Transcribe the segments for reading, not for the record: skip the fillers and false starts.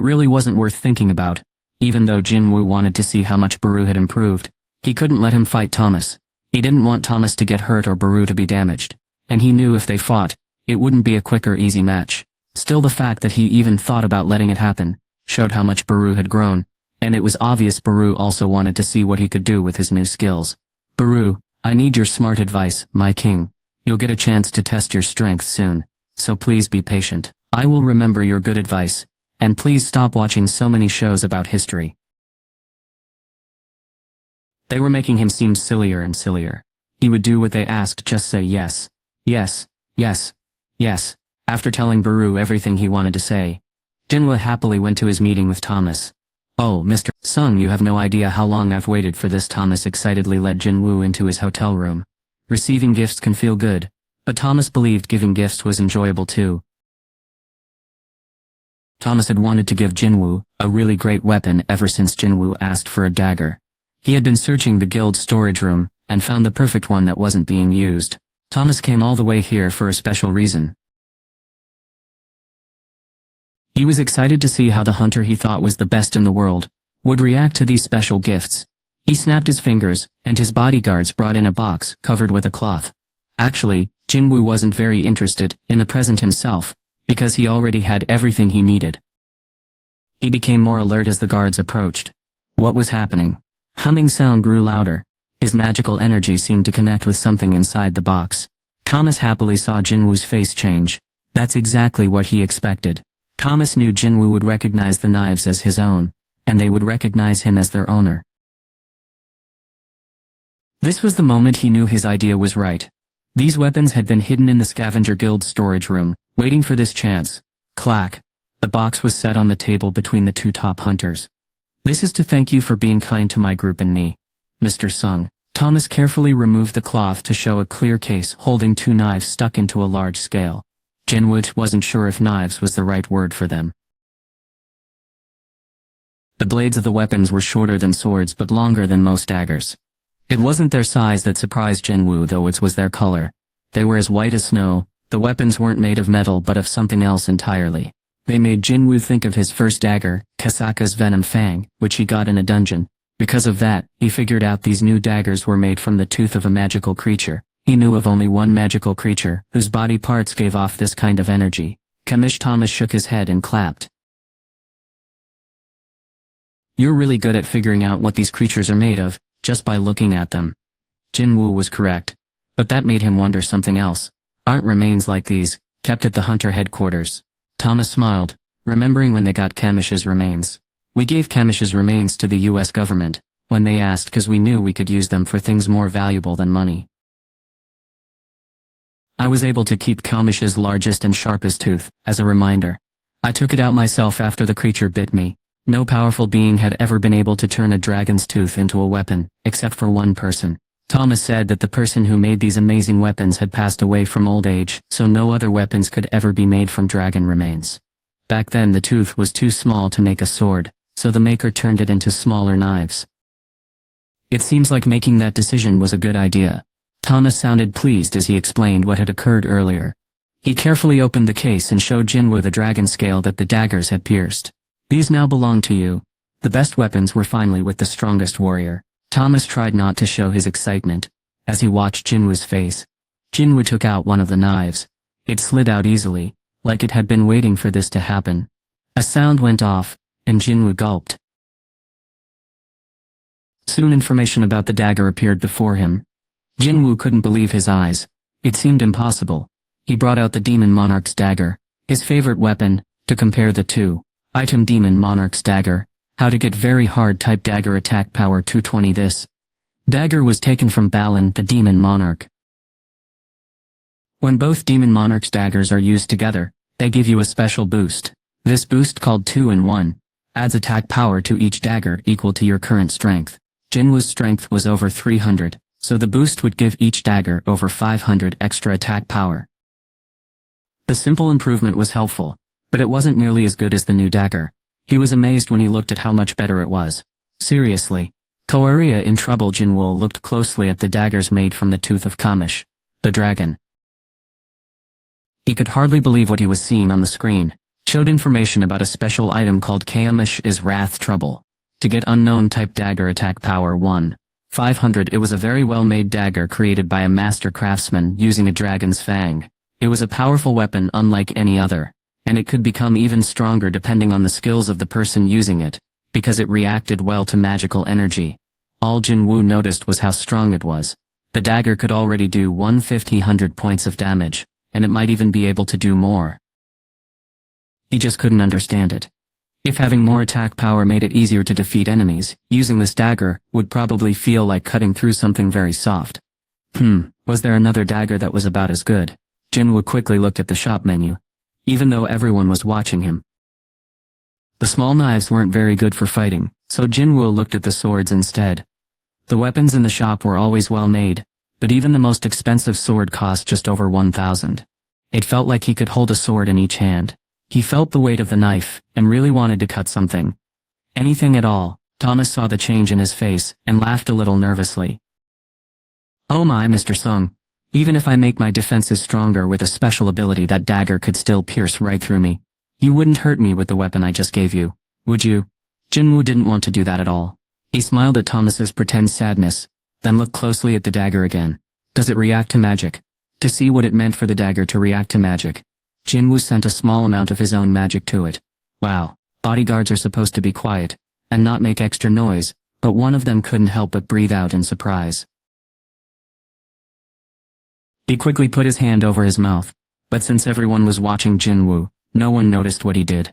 really wasn't worth thinking about. Even though Jinwoo wanted to see how much Baru had improved, he couldn't let him fight Thomas. He didn't want Thomas to get hurt or Baru to be damaged. And he knew if they fought, it wouldn't be a quick or easy match. Still, the fact that he even thought about letting it happen showed how much Baru had grown, and it was obvious Baru also wanted to see what he could do with his new skills. Baru, I need your smart advice, my king. You'll get a chance to test your strength soon, so please be patient. I will remember your good advice, and please stop watching so many shows about history. They were making him seem sillier and sillier. He would do what they asked, just say yes, yes, yes, yes. After telling Baru everything he wanted to say, Jinwoo happily went to his meeting with Thomas. Oh, Mr. Sung, you have no idea how long I've waited for this. Thomas excitedly led Jinwoo into his hotel room. Receiving gifts can feel good, but Thomas believed giving gifts was enjoyable too. Thomas had wanted to give Jinwoo a really great weapon ever since Jinwoo asked for a dagger. He had been searching the guild storage room and found the perfect one that wasn't being used. Thomas came all the way here for a special reason. He was excited to see how the hunter he thought was the best in the world would react to these special gifts. He snapped his fingers, and his bodyguards brought in a box covered with a cloth. Actually, Jinwoo wasn't very interested in the present himself, because he already had everything he needed. He became more alert as the guards approached. What was happening? Humming sound grew louder. His magical energy seemed to connect with something inside the box. Thomas happily saw Jinwoo's face change. That's exactly what he expected. Thomas knew Jinwoo would recognize the knives as his own, and they would recognize him as their owner. This was the moment he knew his idea was right. These weapons had been hidden in the Scavenger Guild storage room, waiting for this chance. Clack. The box was set on the table between the two top hunters. This is to thank you for being kind to my group and me, Mr. Sung. Thomas carefully removed the cloth to show a clear case holding two knives stuck into a large scale. Jinwoo wasn't sure if knives was the right word for them. The blades of the weapons were shorter than swords but longer than most daggers. It wasn't their size that surprised Jinwoo, though it was their color. They were as white as snow. The weapons weren't made of metal but of something else entirely. They made Jinwoo think of his first dagger, Kasaka's Venom Fang, which he got in a dungeon. Because of that, he figured out these new daggers were made from the tooth of a magical creature. He knew of only one magical creature whose body parts gave off this kind of energy. Kamish. Thomas shook his head and clapped. You're really good at figuring out what these creatures are made of, just by looking at them. Jinwoo was correct. But that made him wonder something else. Aren't remains like these kept at the hunter headquarters? Thomas smiled, remembering when they got Kamish's remains. We gave Kamish's remains to the US government when they asked, because we knew we could use them for things more valuable than money. I was able to keep Kamish's largest and sharpest tooth as a reminder. I took it out myself after the creature bit me. No powerful being had ever been able to turn a dragon's tooth into a weapon, except for one person. Thomas said that the person who made these amazing weapons had passed away from old age, so no other weapons could ever be made from dragon remains. Back then the tooth was too small to make a sword, so the maker turned it into smaller knives. It seems like making that decision was a good idea. Thomas sounded pleased as he explained what had occurred earlier. He carefully opened the case and showed Jinwoo the dragon scale that the daggers had pierced. These now belong to you. The best weapons were finally with the strongest warrior. Thomas tried not to show his excitement as he watched Jinwoo's face. Jinwoo took out one of the knives. It slid out easily, like it had been waiting for this to happen. A sound went off, and Jinwoo gulped. Soon information about the dagger appeared before him. Jinwoo couldn't believe his eyes. It seemed impossible. He brought out the Demon Monarch's dagger, his favorite weapon, to compare the two. Item: Demon Monarch's dagger. How to get very hard type dagger, attack power 220. This dagger was taken from Balan, the Demon Monarch. When both Demon Monarch's daggers are used together, they give you a special boost. This boost, called 2-in-1, adds attack power to each dagger equal to your current strength. Jinwoo's strength was over 300, so the boost would give each dagger over 500 extra attack power. The simple improvement was helpful, but it wasn't nearly as good as the new dagger. He was amazed when he looked at how much better it was. Seriously. Korea in trouble. Jinwoo looked closely at the daggers made from the tooth of Kamish, the dragon. He could hardly believe what he was seeing on the screen. showed information about a special item called KakaoPage is Wrath Trouble. To get unknown type dagger attack power 1. 500. It was a very well-made dagger created by a master craftsman using a dragon's fang. It was a powerful weapon unlike any other, and it could become even stronger depending on the skills of the person using it, because it reacted well to magical energy. All Jinwoo noticed was how strong it was. The dagger could already do 150 points of damage, and it might even be able to do more. He just couldn't understand it. If having more attack power made it easier to defeat enemies, using this dagger would probably feel like cutting through something very soft. Was there another dagger that was about as good? Jinwoo quickly looked at the shop menu, even though everyone was watching him. The small knives weren't very good for fighting, so Jinwoo looked at the swords instead. The weapons in the shop were always well made, but even the most expensive sword cost just over 1,000. It felt like he could hold a sword in each hand. He felt the weight of the knife, and really wanted to cut something. Anything at all. Thomas saw the change in his face, and laughed a little nervously. Oh my, Mr. Sung. Even if I make my defenses stronger with a special ability, that dagger could still pierce right through me. You wouldn't hurt me with the weapon I just gave you, would you? Jinwoo didn't want to do that at all. He smiled at Thomas's pretend sadness, then looked closely at the dagger again. Does it react to magic? To see what it meant for the dagger to react to magic, Jinwoo sent a small amount of his own magic to it. Wow, bodyguards are supposed to be quiet, and not make extra noise, but one of them couldn't help but breathe out in surprise. He quickly put his hand over his mouth, but since everyone was watching Jinwoo, no one noticed what he did.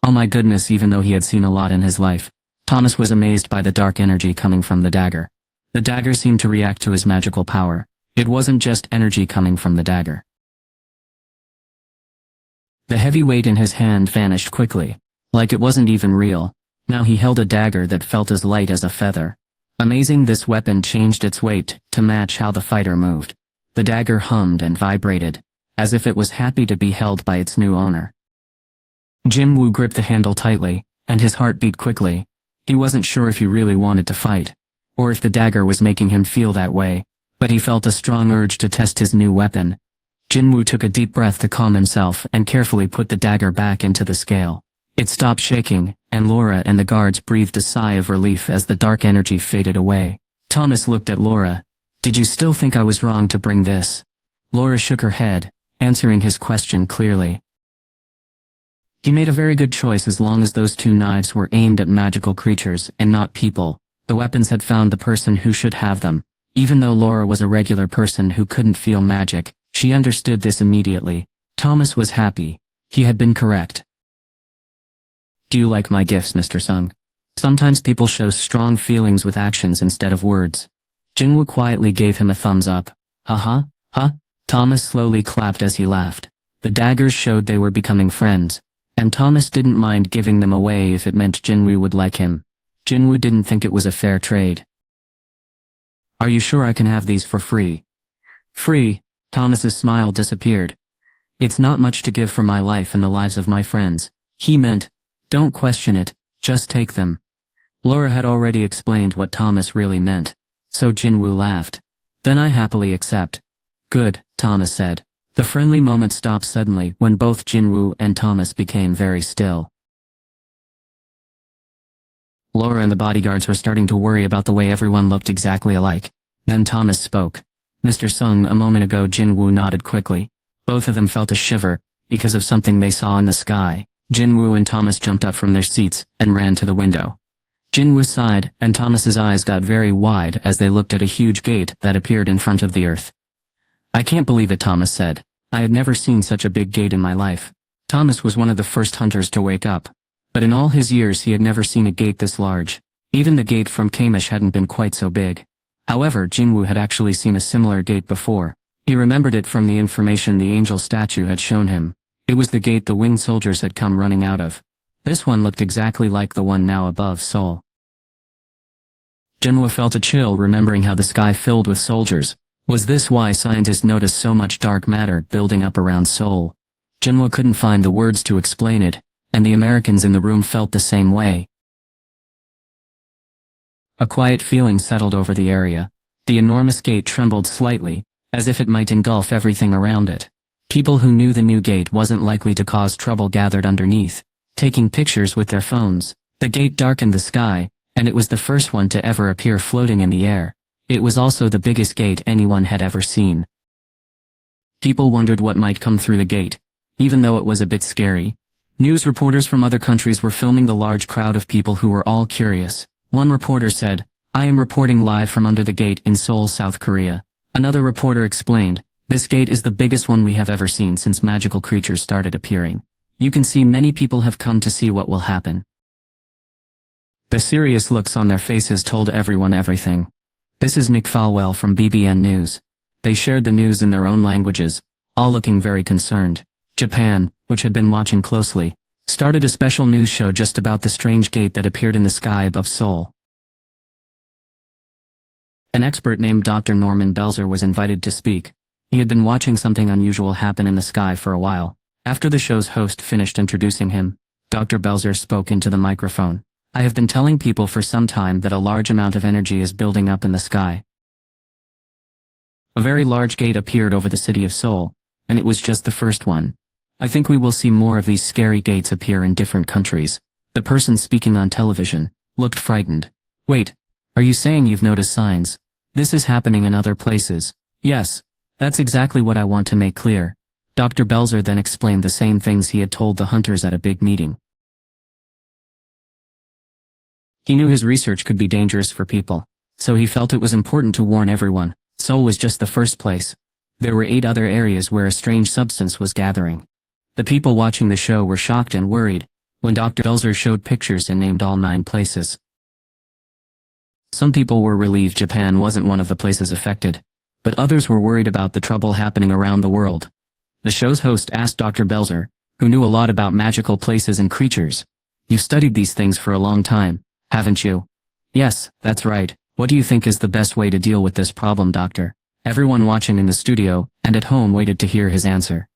Oh my goodness, even though he had seen a lot in his life, Thomas was amazed by the dark energy coming from the dagger. The dagger seemed to react to his magical power. It wasn't just energy coming from the dagger. The heavy weight in his hand vanished quickly, like it wasn't even real. Now he held a dagger that felt as light as a feather. Amazing, this weapon changed its weight to match how the fighter moved. The dagger hummed and vibrated, as if it was happy to be held by its new owner. Jinwoo gripped the handle tightly, and his heart beat quickly. He wasn't sure if he really wanted to fight, or if the dagger was making him feel that way, but he felt a strong urge to test his new weapon. Jinwoo took a deep breath to calm himself and carefully put the dagger back into the scale. It stopped shaking, and Laura and the guards breathed a sigh of relief as the dark energy faded away. Thomas looked at Laura. Did you still think I was wrong to bring this? Laura shook her head, answering his question clearly. He made a very good choice as long as those two knives were aimed at magical creatures and not people. The weapons had found the person who should have them. Even though Laura was a regular person who couldn't feel magic, she understood this immediately. Thomas was happy. He had been correct. Do you like my gifts, Mr. Sung? Sometimes people show strong feelings with actions instead of words. Jinwoo quietly gave him a thumbs up. Huh? Thomas slowly clapped as he laughed. The daggers showed they were becoming friends, and Thomas didn't mind giving them away if it meant Jinwoo would like him. Jinwoo didn't think it was a fair trade. Are you sure I can have these for free? Free? Thomas's smile disappeared. It's not much to give for my life and the lives of my friends. He meant, don't question it, just take them. Laura had already explained what Thomas really meant, so Jinwoo laughed. Then I happily accept. Good, Thomas said. The friendly moment stopped suddenly when both Jinwoo and Thomas became very still. Laura and the bodyguards were starting to worry about the way everyone looked exactly alike. Then Thomas spoke. Mr. Sung, a moment ago. Jinwoo nodded quickly. Both of them felt a shiver, because of something they saw in the sky. Jinwoo and Thomas jumped up from their seats and ran to the window. Jinwoo sighed, and Thomas's eyes got very wide as they looked at a huge gate that appeared in front of the earth. I can't believe it, Thomas said. I had never seen such a big gate in my life. Thomas was one of the first hunters to wake up, but in all his years he had never seen a gate this large. Even the gate from KakaoPage hadn't been quite so big. However, Jinwoo had actually seen a similar gate before. He remembered it from the information the angel statue had shown him. It was the gate the winged soldiers had come running out of. This one looked exactly like the one now above Seoul. Jinwoo felt a chill remembering how the sky filled with soldiers. Was this why scientists noticed so much dark matter building up around Seoul? Jinwoo couldn't find the words to explain it, and the Americans in the room felt the same way. A quiet feeling settled over the area. The enormous gate trembled slightly, as if it might engulf everything around it. People who knew the new gate wasn't likely to cause trouble gathered underneath, taking pictures with their phones. The gate darkened the sky, and it was the first one to ever appear floating in the air. It was also the biggest gate anyone had ever seen. People wondered what might come through the gate, even though it was a bit scary. News reporters from other countries were filming the large crowd of people who were all curious. One reporter said, "I am reporting live from under the gate in Seoul, South Korea." Another reporter explained, "This gate is the biggest one we have ever seen since magical creatures started appearing. You can see many people have come to see what will happen." The serious looks on their faces told everyone everything. This is Nick Falwell from BBN News. They shared the news in their own languages, all looking very concerned. Japan, which had been watching closely, started a special news show just about the strange gate that appeared in the sky above Seoul. An expert named Dr. Norman Belzer was invited to speak. He had been watching something unusual happen in the sky for a while. After the show's host finished introducing him, Dr. Belzer spoke into the microphone. "I have been telling people for some time that a large amount of energy is building up in the sky. A very large gate appeared over the city of Seoul, and it was just the first one. I think we will see more of these scary gates appear in different countries." The person speaking on television looked frightened. "Wait, are you saying you've noticed signs? This is happening in other places?" "Yes, that's exactly what I want to make clear." Dr. Belzer then explained the same things he had told the hunters at a big meeting. He knew his research could be dangerous for people, so he felt it was important to warn everyone. Seoul was just the first place. There were 8 other areas where a strange substance was gathering. The people watching the show were shocked and worried when Dr. Belzer showed pictures and named all 9 places. Some people were relieved Japan wasn't one of the places affected, but others were worried about the trouble happening around the world. The show's host asked Dr. Belzer, who knew a lot about magical places and creatures, "You've studied these things for a long time, haven't you?" "Yes, that's right. What do you think is the best way to deal with this problem, doctor?" Everyone watching in the studio and at home waited to hear his answer.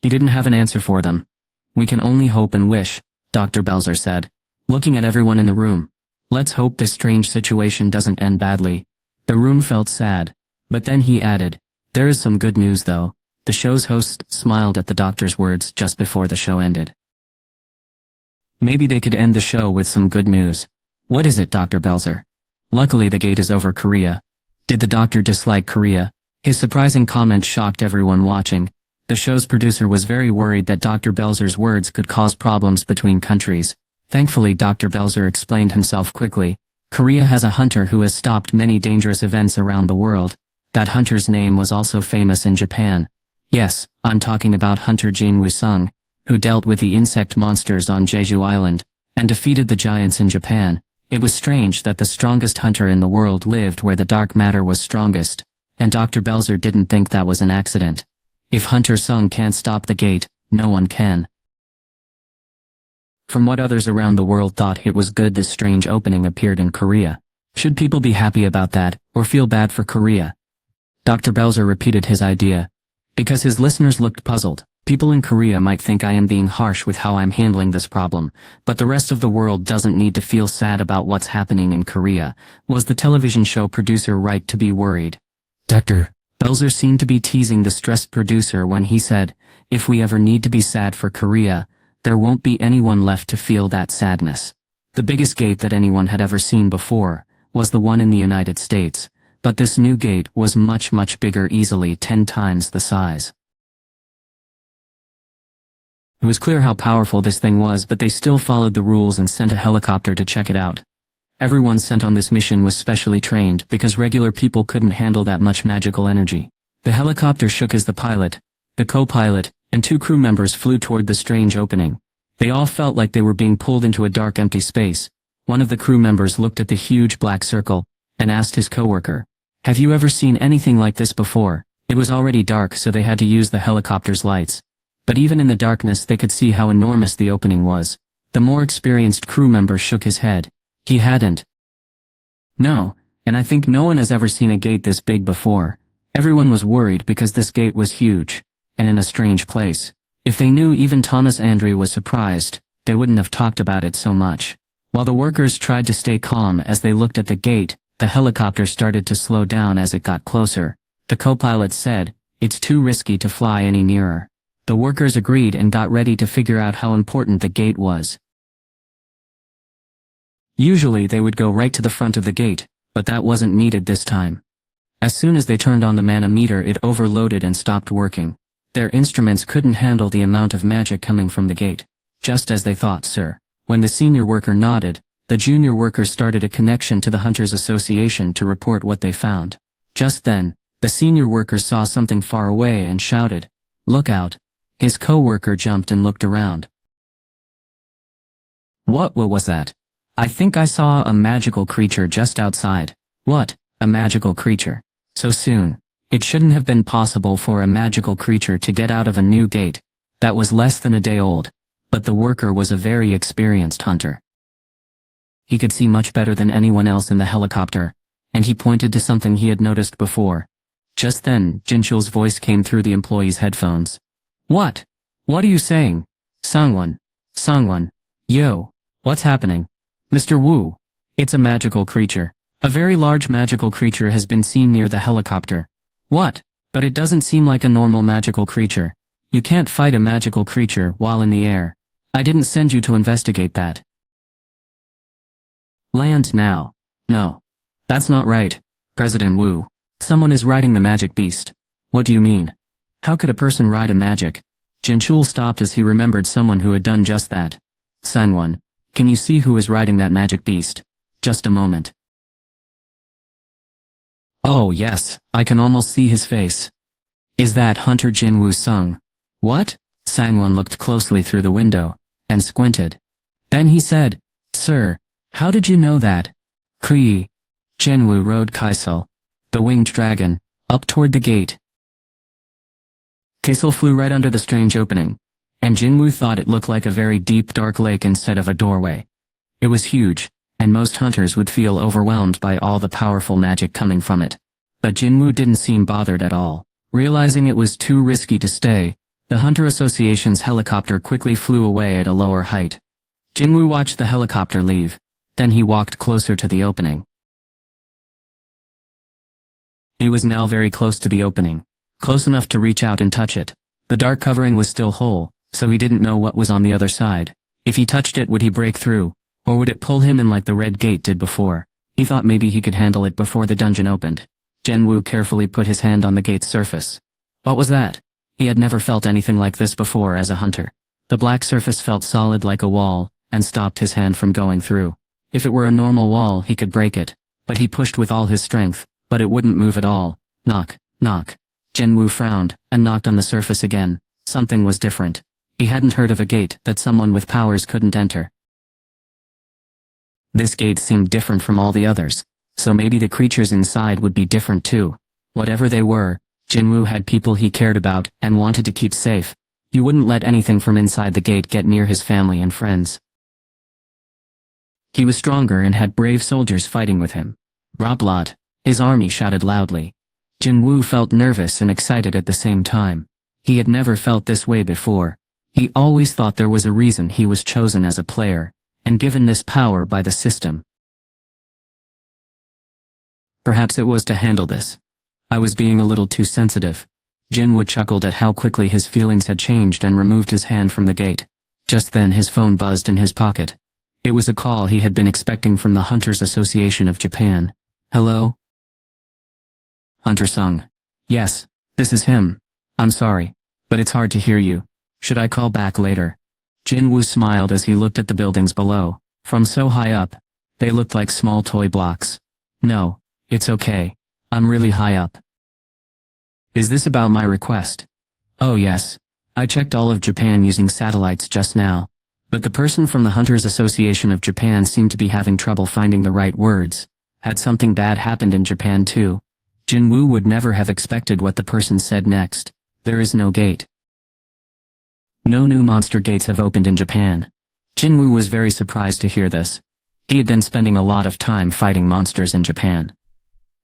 He didn't have an answer for them. "We can only hope and wish," Dr. Belzer said, looking at everyone in the room. "Let's hope this strange situation doesn't end badly." The room felt sad, but then he added, "There is some good news though." The show's host smiled at the doctor's words just before the show ended. Maybe they could end the show with some good news. "What is it, Dr. Belzer?" "Luckily the gate is over Korea." Did the doctor dislike Korea? His surprising comment shocked everyone watching. The show's producer was very worried that Dr. Belzer's words could cause problems between countries. Thankfully Dr. Belzer explained himself quickly. Korea has a hunter who has stopped many dangerous events around the world. That hunter's name was also famous in Japan. Yes, I'm talking about Hunter Jin Woo-sung, who dealt with the insect monsters on Jeju Island, and defeated the giants in Japan. It was strange that the strongest hunter in the world lived where the dark matter was strongest, and Dr. Belzer didn't think that was an accident. If Hunter Sung can't stop the gate, no one can. From what others around the world thought, it was good this strange opening appeared in Korea. Should people be happy about that, or feel bad for Korea? Dr. Belzer repeated his idea. Because his listeners looked puzzled. People in Korea might think I am being harsh with how I'm handling this problem, but the rest of the world doesn't need to feel sad about what's happening in Korea. Was the television show producer right to be worried? Dr. Belzer seemed to be teasing the stressed producer when he said, "If we ever need to be sad for Korea, there won't be anyone left to feel that sadness." The biggest gate that anyone had ever seen before was the one in the United States, but this new gate was much bigger, easily 10 times the size. It was clear how powerful this thing was, but they still followed the rules and sent a helicopter to check it out. Everyone sent on this mission was specially trained because regular people couldn't handle that much magical energy. The helicopter shook as the pilot, the co-pilot, and 2 crew members flew toward the strange opening. They all felt like they were being pulled into a dark, empty space. One of the crew members looked at the huge black circle and asked his coworker, "Have you ever seen anything like this before?" It was already dark, so they had to use the helicopter's lights. But even in the darkness they could see how enormous the opening was. The more experienced crew member shook his head. He hadn't. "No, and I think no one has ever seen a gate this big before." Everyone was worried because this gate was huge, and in a strange place. If they knew even Thomas Andre was surprised, they wouldn't have talked about it so much. While the workers tried to stay calm as they looked at the gate, the helicopter started to slow down as it got closer. The co-pilot said, "It's too risky to fly any nearer." The workers agreed and got ready to figure out how important the gate was. Usually they would go right to the front of the gate, but that wasn't needed this time. As soon as they turned on the manometer, it overloaded and stopped working. Their instruments couldn't handle the amount of magic coming from the gate. Just as they thought, sir. When the senior worker nodded, the junior worker started a connection to the Hunters Association to report what they found. Just then, the senior worker saw something far away and shouted, "Look out!" His co-worker jumped and looked around. What was that? I think I saw a magical creature just outside. What? A magical creature? So soon? It shouldn't have been possible for a magical creature to get out of a new gate. That was less than a day old. But the worker was a very experienced hunter. He could see much better than anyone else in the helicopter, and he pointed to something he had noticed before. Just then, Jinchul's voice came through the employee's headphones. What? What are you saying? Sangwon. Yo, what's happening? Mr. Wu. It's a magical creature. A very large magical creature has been seen near the helicopter. What? But it doesn't seem like a normal magical creature. You can't fight a magical creature while in the air. I didn't send you to investigate that. Land now. No. That's not right. President Wu. Someone is riding the magic beast. What do you mean? How could a person ride a magic? Jinchul stopped as he remembered someone who had done just that. Sangwon, can you see who is riding that magic beast? Just a moment. Oh yes, I can almost see his face. Is that Hunter Jinwoo Sung? What? Sangwon looked closely through the window, and squinted. Then he said, Sir, how did you know that? Kree. Jinwoo rode Kaisel, the winged dragon, up toward the gate. Kaisel flew right under the strange opening, and Jinwoo thought it looked like a very deep dark lake instead of a doorway. It was huge, and most hunters would feel overwhelmed by all the powerful magic coming from it. But Jinwoo didn't seem bothered at all. Realizing it was too risky to stay, the Hunter Association's helicopter quickly flew away at a lower height. Jinwoo watched the helicopter leave, then he walked closer to the opening. He was now very close to the opening, close enough to reach out and touch it. The dark covering was still whole, so he didn't know what was on the other side. If he touched it, would he break through, or would it pull him in like the red gate did before? He thought maybe he could handle it before the dungeon opened. Jinwoo carefully put his hand on the gate's surface. What was that? He had never felt anything like this before as a hunter. The black surface felt solid like a wall, and stopped his hand from going through. If it were a normal wall, he could break it, but he pushed with all his strength, but it wouldn't move at all. Knock, knock. Jinwoo frowned, and knocked on the surface again. Something was different. He hadn't heard of a gate that someone with powers couldn't enter. This gate seemed different from all the others, so maybe the creatures inside would be different too. Whatever they were, Jinwoo had people he cared about and wanted to keep safe. He wouldn't let anything from inside the gate get near his family and friends. He was stronger and had brave soldiers fighting with him. Roblot, his army shouted loudly. Jinwoo felt nervous and excited at the same time. He had never felt this way before. He always thought there was a reason he was chosen as a player, and given this power by the system. Perhaps it was to handle this. I was being a little too sensitive. Jinwoo chuckled at how quickly his feelings had changed and removed his hand from the gate. Just then his phone buzzed in his pocket. It was a call he had been expecting from the Hunters Association of Japan. Hello? Hunter Sung. Yes, this is him. I'm sorry, but it's hard to hear you. Should I call back later? Jinwoo smiled as he looked at the buildings below. From so high up, they looked like small toy blocks. No, it's okay. I'm really high up. Is this about my request? Oh yes. I checked all of Japan using satellites just now. But the person from the Hunters Association of Japan seemed to be having trouble finding the right words. Had something bad happened in Japan too? Jinwoo would never have expected what the person said next. There is no gate. No new monster gates have opened in Japan. Jinwoo was very surprised to hear this. He had been spending a lot of time fighting monsters in Japan.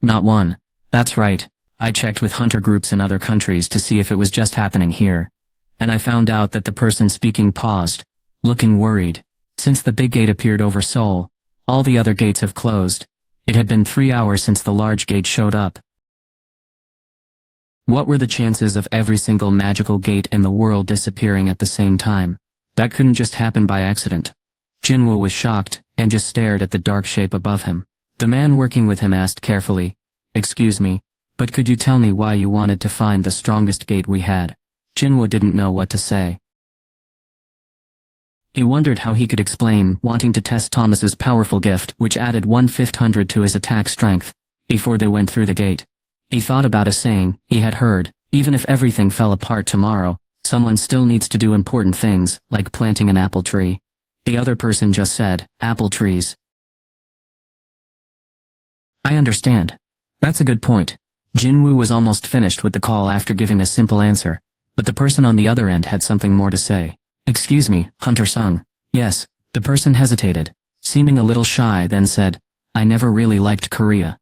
Not one. That's right. I checked with hunter groups in other countries to see if it was just happening here. And I found out that the person speaking paused, looking worried. Since the big gate appeared over Seoul, all the other gates have closed. It had been 3 hours since the large gate showed up. What were the chances of every single magical gate in the world disappearing at the same time? That couldn't just happen by accident. Jinwoo was shocked, and just stared at the dark shape above him. The man working with him asked carefully, "Excuse me, but could you tell me why you wanted to find the strongest gate we had?" Jinwoo didn't know what to say. He wondered how he could explain wanting to test Thomas's powerful gift, which added 1/500 to his attack strength, before they went through the gate. He thought about a saying he had heard: even if everything fell apart tomorrow, someone still needs to do important things, like planting an apple tree. The other person just said, "Apple trees." "I understand. That's a good point." Jinwoo was almost finished with the call after giving a simple answer, but the person on the other end had something more to say. "Excuse me, Hunter-sung." "Yes." The person hesitated, seeming a little shy, then said, "I never really liked Korea.